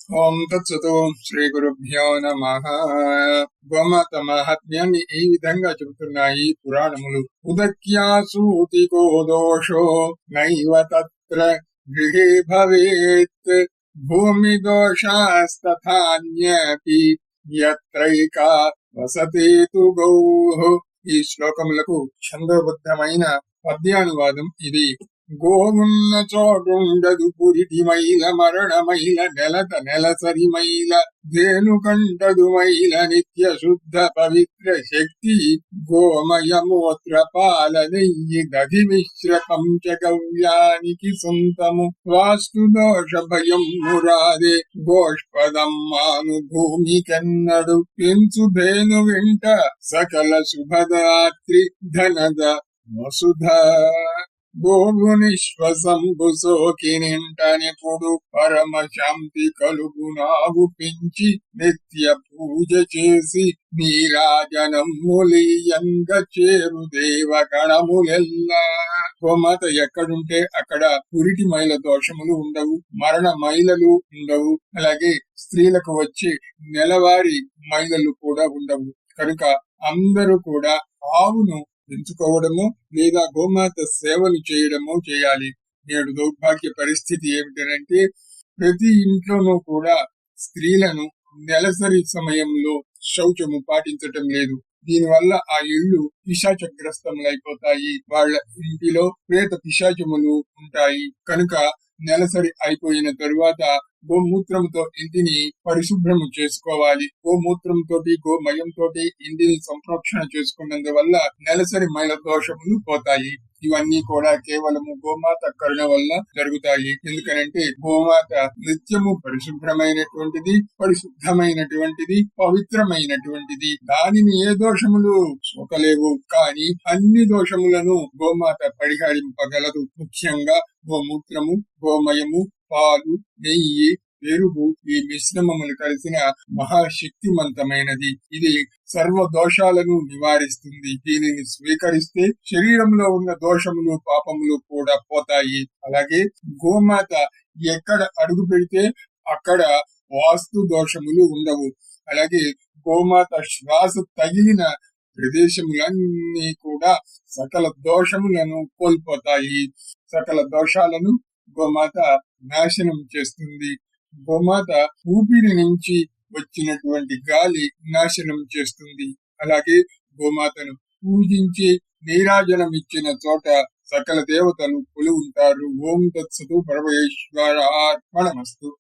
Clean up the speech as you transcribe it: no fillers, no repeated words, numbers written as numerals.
ఓం తత్సతు. శ్రీ గురుభ్యో నమః. గోమాత మహాత్మ్యాన్ని ఈ విధంగా చెబుతున్నాయి పురాణములు. ఉదక్యాసూతికో దోషో నైవ తత్ర గృహే భవేత్ భూమి దోషాస్తథాన్యపి యత్రైకా వసతే తు గౌః. ఈ శ్లోకములకు ఛందోబద్ధమైన పద్యానువాదం ఇది. గోవున్న చోటుండదు పురిటి మైల మరణమైల నెలత నెలసరి మైల ధేనుకంటదు మైల నిత్య శుద్ధ పవిత్ర శక్తి గోమయమూత్ర పాల నెయ్యి దధి మిశ్ర పంచగవ్యానికి సొంతము వాస్తు దోష భయం మురాదే గోష్పదం మాను భూమికెన్నడు పెంచు ధేను వెంట సకల శుభదాత్రి ధనద వసుధ. గోవునిశ్వసంబు సోకినింటనిపుడు పరమ శాంతి కలుగునావు పెంచి నిత్య పూజ చేసి నీరాజనములీయంగ చేరు దేవగణములెల్లా. గోమాత ఎక్కడుంటే అక్కడ పురిటి మైల దోషములు ఉండవు, మరణ మైలలు ఉండవు, అలాగే స్త్రీలకు వచ్చి నెలవారి మైలలు కూడా ఉండవు. కనుక అందరూ కూడా ఆవును పెంచుకోవడము లేదా గోమాత సేవలు చేయడము చేయాలి. నేడు దౌర్భాగ్య పరిస్థితి ఏమిటంటే ప్రతి ఇంట్లోనూ కూడా స్త్రీలను నెలసరి సమయంలో శౌచము పాటించటం లేదు. దీనివల్ల ఆ ఇళ్లు పిశాచగ్రస్తములైపోతాయి. వాళ్ళ ఇంటిలో ప్రేత పిశాచములు ఉంటాయి. కనుక నెలసరి అయిపోయిన తరువాత గోమూత్రంతో ఇంటిని పరిశుభ్రము చేసుకోవాలి. గోమూత్రంతో గోమయంతో ఇంటిని సంరక్షణ చేసుకున్నందువల్ల నెలసరి మైల దోషములు పోతాయి. ఇవన్నీ కూడా కేవలము గోమాత కరుణ వల్ల జరుగుతాయి. ఎందుకనంటే గోమాత నిత్యము పరిశుభ్రమైనటువంటిది, పరిశుద్ధమైనటువంటిది, పవిత్రమైనటువంటిది. దానిని ఏ దోషములు సోకలేవు. కానీ అన్ని దోషములను గోమాత పరిహరింపగలదు. ముఖ్యంగా గోమూత్రము, గోమయము, పాలు, నెయ్యి, పెరుగు ఈ మిశ్రమములు కలిసిన మహాశక్తివంతమైనది. ఇది సర్వ దోషాలను నివారిస్తుంది. దీనిని స్వీకరిస్తే శరీరంలో ఉన్న దోషములు, పాపములు కూడా పోతాయి. అలాగే గోమాత ఎక్కడ అడుగు పెడితే అక్కడ వాస్తు దోషములు ఉండవు. అలాగే గోమాత శ్వాస తగిలిన ప్రదేశములన్నీ కూడా సకల దోషములను కోల్పోతాయి. సకల దోషాలను గోమాత నాశనం చేస్తుంది. గోమాత ఊపిరి నుంచి వచ్చినటువంటి గాలి నాశనం చేస్తుంది. అలాగే గోమాతను పూజించి నీరాజనం ఇచ్చిన చోట సకల దేవతలు కొలువుంటారు. ఓం తత్సతు. పరమేశ్వరార్పణమస్తు.